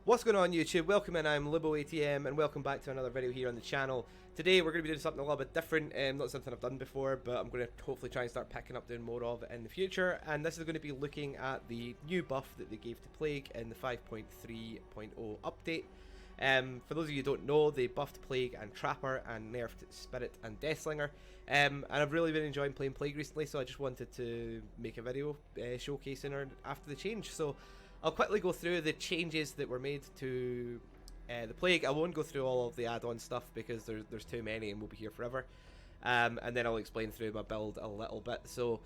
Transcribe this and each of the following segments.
What's going on YouTube? Welcome in, I'm LiboATM and welcome back to another video here on the channel. Today we're going to be doing something a little bit different, not something I've done before, but I'm going to hopefully try and start picking up doing more of it in the future. And this is going to be looking at the new buff that they gave to Plague in the 5.3.0 update. For those of you who don't know, they buffed Plague and Trapper and nerfed Spirit and Deathslinger. And I've really been enjoying playing Plague recently, so I just wanted to make a video showcasing her after the change. So I'll quickly go through the changes that were made to the Plague. I won't go through all of the add-on stuff because there's too many and we'll be here forever. And then I'll explain through my build a little bit. So,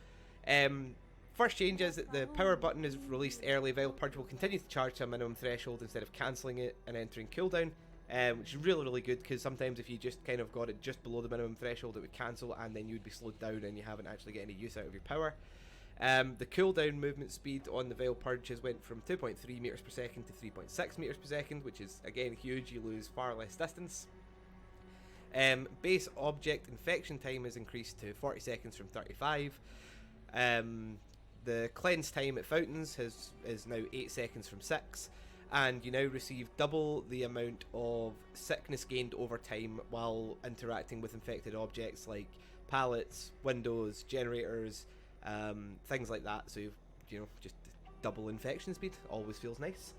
first change is that the power button is released early. Veil Purge will continue to charge to a minimum threshold instead of cancelling it and entering cooldown. Which is really good, because sometimes if you just kind of got it just below the minimum threshold, it would cancel and then you would be slowed down and you haven't actually get any use out of your power. The cooldown movement speed on the Veil Purge has went from 2.3 meters per second to 3.6 meters per second, which is again huge. You lose far less distance. Base object infection time is increased to 40 seconds from 35. The cleanse time at fountains is now 8 seconds from 6, and you now receive double the amount of sickness gained over time while interacting with infected objects like pallets, windows, generators, things like that. So just double infection speed always feels nice.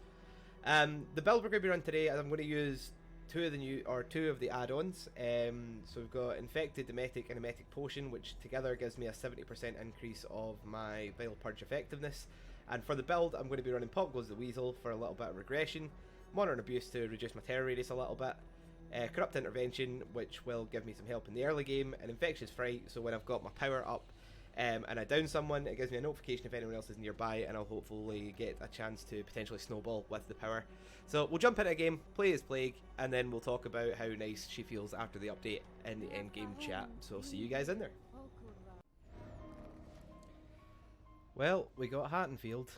The build we're going to be running today, I'm going to use two of the add-ons. So we've got Infected Emetic and Emetic Potion, which together gives me a 70% increase of my Veil Purge effectiveness. And for the build, I'm going to be running Pop Goes the Weasel for a little bit of regression, Modern Abuse to reduce my terror radius a little bit, Corrupt Intervention, which will give me some help in the early game, and Infectious Fright, so when I've got my power up and I down someone, it gives me a notification if anyone else is nearby, and I'll hopefully get a chance to potentially snowball with the power. So we'll jump into a game, play as Plague, and then we'll talk about how nice she feels after the update in the end game chat. So see you guys in there. Well, we got Hattonfield.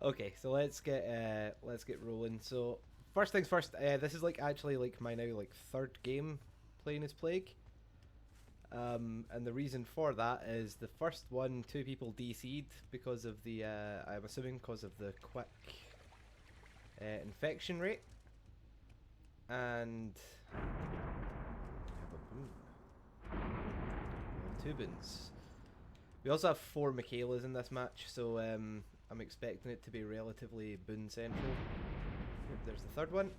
Okay, so let's get rolling. So first things first, this is actually my now third game playing as Plague. And the reason for that is the first one, 2 people DC'd because of the, I'm assuming because of the quick infection rate. And two boons. We also have 4 Michaelas in this match, so I'm expecting it to be relatively boon central. Yep, there's the third one.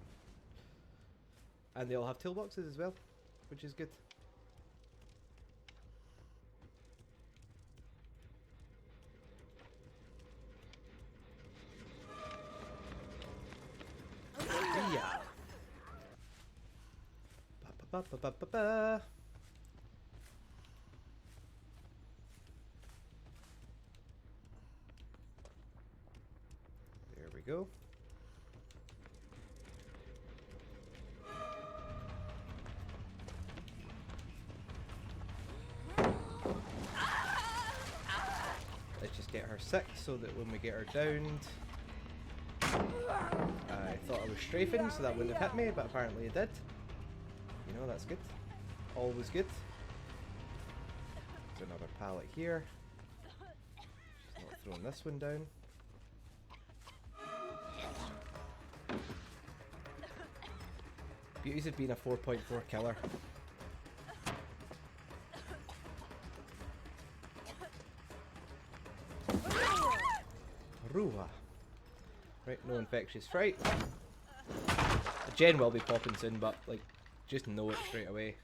And they all have toolboxes as well, which is good. Yeah. Ba, ba, ba, ba, ba. There we go. Let's just get her sick so that when we get her downed, I thought I was strafing, so that wouldn't have hit me, but apparently it did. You know, that's good. Always good. There's another pallet here. Just not throwing this one down. Beauties of being a 4.4 killer. Ruha. Right, no infectious fright. A gen will be popping soon, but just know it straight away.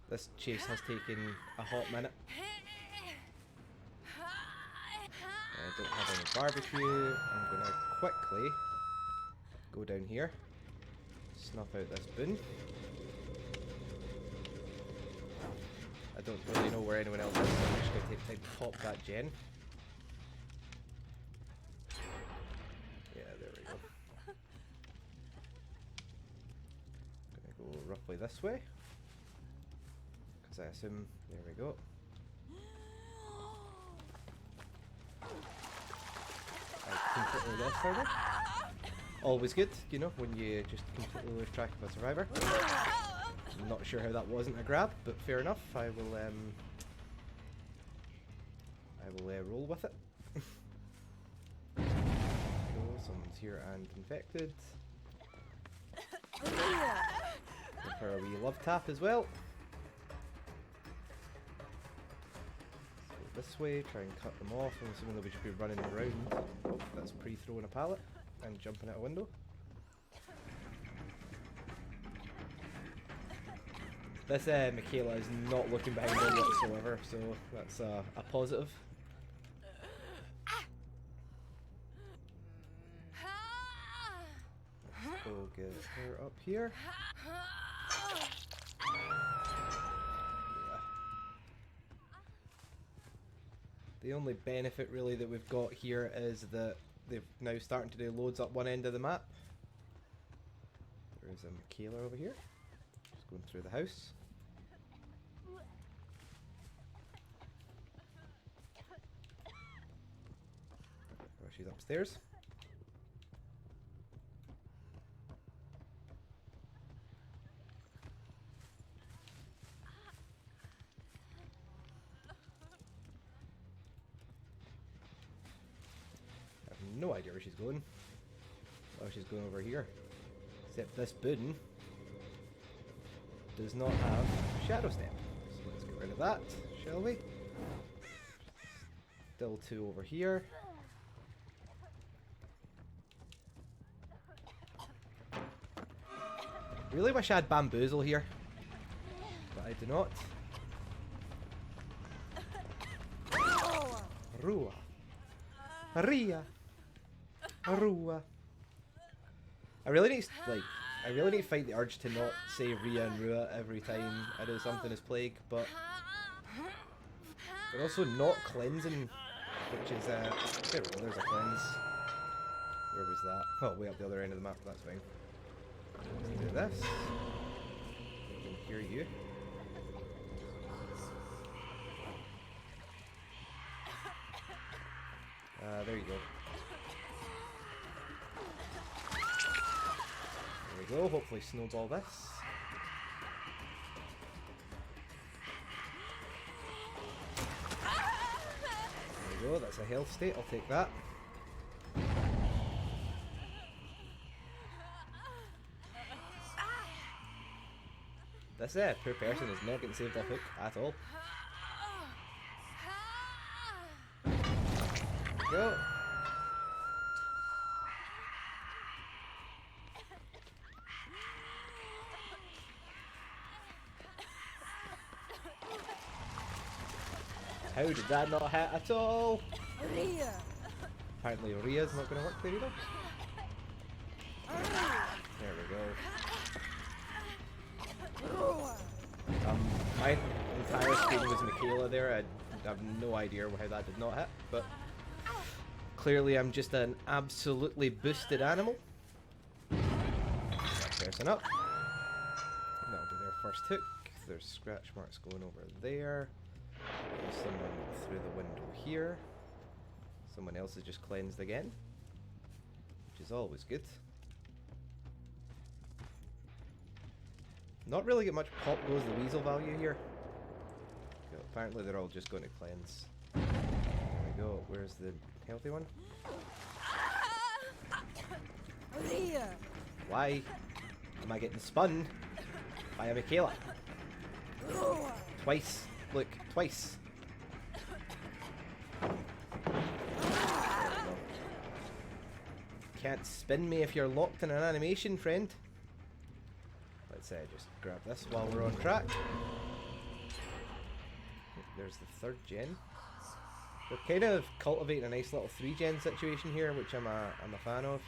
This chase has taken a hot minute. I don't have any barbecue. I'm gonna quickly go down here, snuff out this boon. I don't really know where anyone else is, so I'm just gonna take time to pop that gen. Roughly this way, because I assume, there we go. I completely lost her. Always good, you know, when you just completely lose track of a survivor. I'm not sure how that wasn't a grab, but fair enough. I will roll with it. here and infected. Give her a wee love tap as well. Let's go this way, try and cut them off. I'm assuming they'll just be running around. Oh, that's pre-throwing a pallet and jumping out a window. This Michaela is not looking behind her whatsoever, so that's a positive. Let's go get her up here. Yeah. The only benefit really that we've got here is that they've now starting to do loads up one end of the map. There is a Michaela over here. Just going through the house. Oh, she's upstairs. I have no idea where she's going. Oh, she's going over here. Except this building does not have Shadow Step. So let's get rid of that, shall we? Still two over here. Really wish I had Bamboozle here, but I do not. Rua. Ria. Rua. I really need to fight the urge to not say Ria and Rua every time I do something as Plague, but they're also not cleansing, which is there we go, there's a cleanse. Where was that? Oh, way up the other end of the map, that's fine. Let's do this. I can hear you. There you go. There we go, hopefully snowball this. There we go, that's a health state, I'll take that. This poor person is not getting saved off hook at all. There we go. How did that not hit at all? Rhea. Apparently Rhea's not going to work there either. There we go. My entire screen was Michaela there. I have no idea how that did not hit, but clearly I'm just an absolutely boosted animal. Person up. That'll be their first hook. There's scratch marks going over there. There's someone through the window here. Someone else is just cleansed again, which is always good. Not really get much pop goes the weasel value here. Okay, apparently they're all just going to cleanse. There we go. Where's the healthy one? Why am I getting spun by a Michaela? Twice. Look, twice. Can't spin me if you're locked in an animation, friend. Let's just grab this while we're on track. There's the third gen. We're kind of cultivating a nice little 3-gen situation here, which I'm a fan of.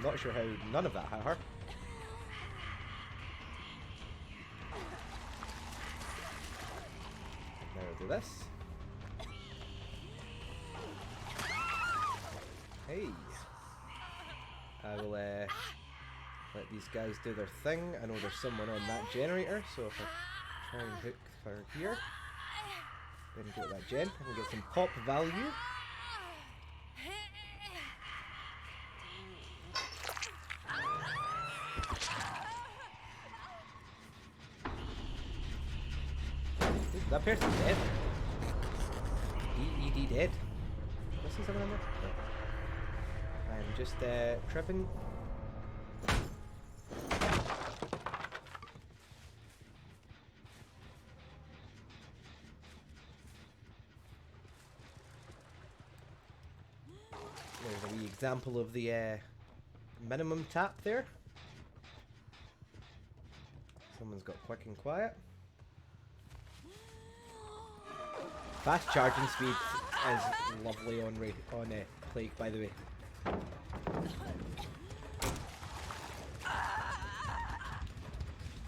Not sure how none of that hit her. Now we'll do this. Hey, I will let these guys do their thing. I know there's someone on that generator, so if I try and hook her here, then get that gen, I can get some pop value. Who's That person's dead. DED dead. Did I see someone in there? No. I'm just tripping. There's a wee example of the minimum tap there. Someone's got quick and quiet. Fast charging speed is lovely on Plague, by the way.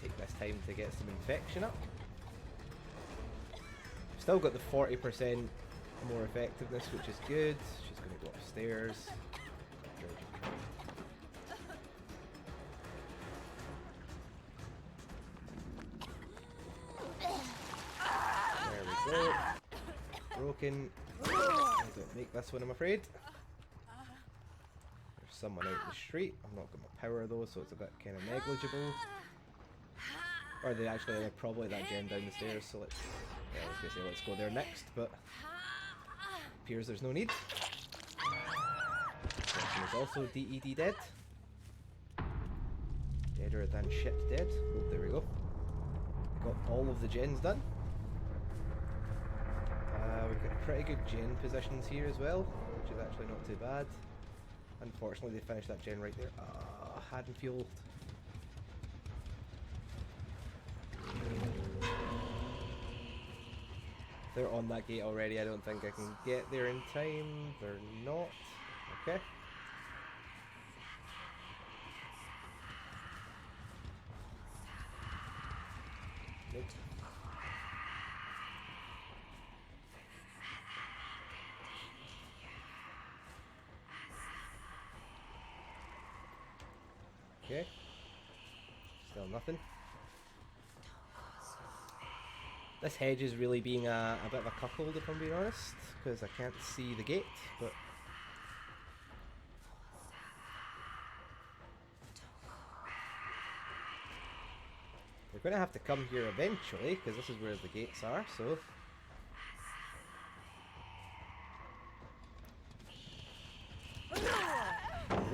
Take this time to get some infection up. Still got the 40% more effectiveness, which is good. She's going to go upstairs. There we go. Broken. I don't make this one, I'm afraid. There's someone out in the street. I'm not got my power though, so it's a bit kind of negligible. Or they're probably that gen down the stairs, so let's, yeah, I was going to say let's go there next, but appears there's no need. This person is also DED dead. Deader than shit dead. Oh, there we go. Got all of the gens done. We've got pretty good gen positions here as well, which is actually not too bad. Unfortunately, they finished that gen right there. Haddonfield. They're on that gate already. I don't think I can get there in time. They're not. Okay. Nope. Okay. Still nothing. This hedge is really being a bit of a cuckold, if I'm being honest, because I can't see the gate, but... They're going to have to come here eventually, because this is where the gates are, so...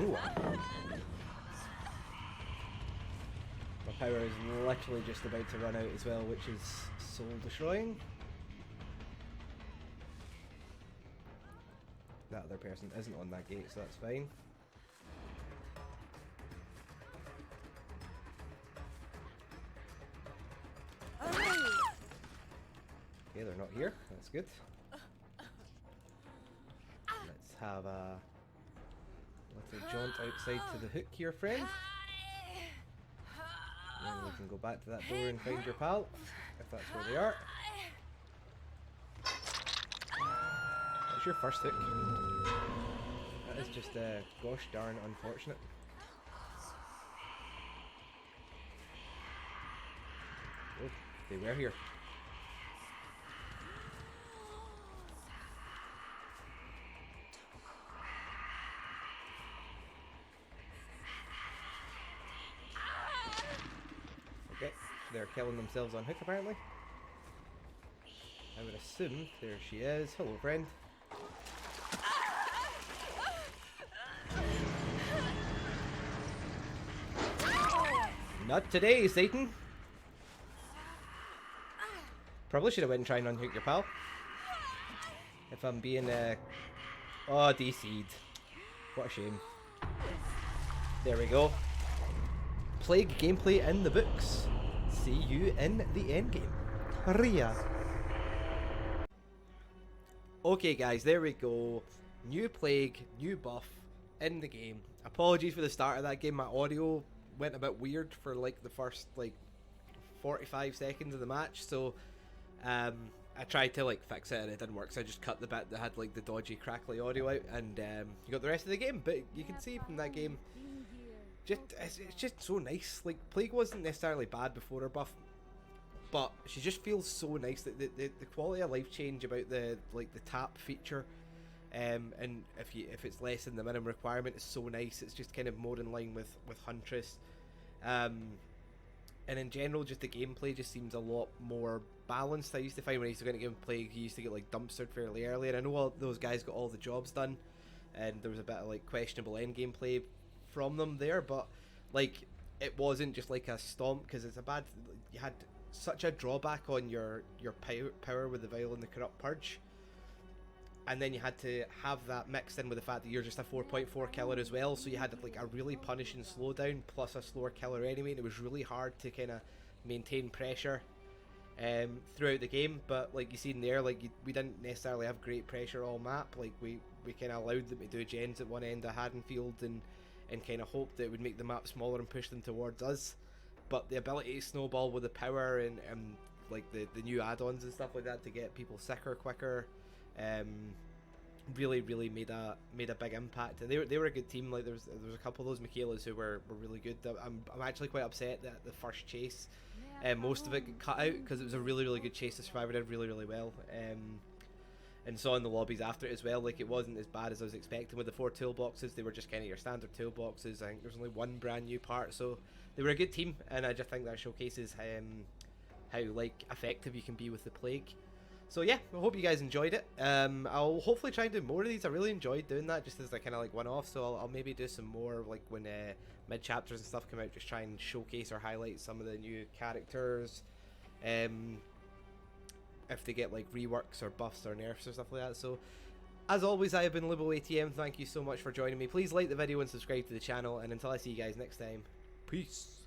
Ooh. My power is literally just about to run out as well, which is soul destroying. That other person isn't on that gate, so that's fine. Okay, they're not here. That's good. Let's have a little jaunt outside to the hook here, friend. And we can go back to that door and find your pal, if that's where they are. That's your first hook. That is just gosh darn unfortunate. Oh, they were here. Okay, they're killing themselves on hook apparently. I would assume there she is. Hello, friend. Not today, Satan. Probably should have went and tried and unhook your pal. If I'm being oh, DC'd. What a shame. There we go. Plague gameplay in the books. See you in the endgame. Hurrah! Okay guys, there we go. New Plague, new buff in the game. Apologies for the start of that game. My audio went a bit weird for like the first like 45 seconds of the match, so I tried to like fix it and it didn't work, so I just cut the bit that had like the dodgy crackly audio out, and you got the rest of the game. But you can see from that game, it's just so nice. Like, Plague wasn't necessarily bad before her buff, but she just feels so nice. That the quality of life change about the tap feature, and if it's less than the minimum requirement, is so nice. It's just kind of more in line with Huntress, and in general, just the gameplay just seems a lot more balanced. I used to find when I used to go into gameplay, he used to get like dumpstered fairly early, and I know all those guys got all the jobs done, and there was a bit of like questionable end gameplay from them there, but like it wasn't just like a stomp, because it's a bad. You had such a drawback on your power with the Vial and the Corrupt Purge, and then you had to have that mixed in with the fact that you're just a 4.4 killer as well, so you had like a really punishing slowdown plus a slower killer enemy, and it was really hard to kind of maintain pressure throughout the game. But like you seen there, like we didn't necessarily have great pressure all map. Like we kind of allowed them to do gens at one end of Haddonfield, and kind of hoped that it would make the map smaller and push them towards us. But the ability to snowball with the power and like the new add-ons and stuff like that to get people sicker quicker, really made a big impact. And they were a good team. Like there was a couple of those Michaelas who were really good. I'm actually quite upset that the first chase, most of it got cut out, because it was a really good chase. The Survivor did really well. And saw in the lobbies after it as well, like it wasn't as bad as I was expecting with the 4 toolboxes. They were just kind of your standard toolboxes. I think there's only one brand new part, so they were a good team, and I just think that showcases how like effective you can be with the Plague. So yeah, I hope you guys enjoyed it. I'll hopefully try and do more of these. I really enjoyed doing that, just as a kind of like one-off. So I'll maybe do some more like when mid chapters and stuff come out, just try and showcase or highlight some of the new characters. If they get like reworks or buffs or nerfs or stuff like that. So as always, I have been LiboATM. Thank you so much for joining me. Please like the video and subscribe to the channel, and until I see you guys next time, peace.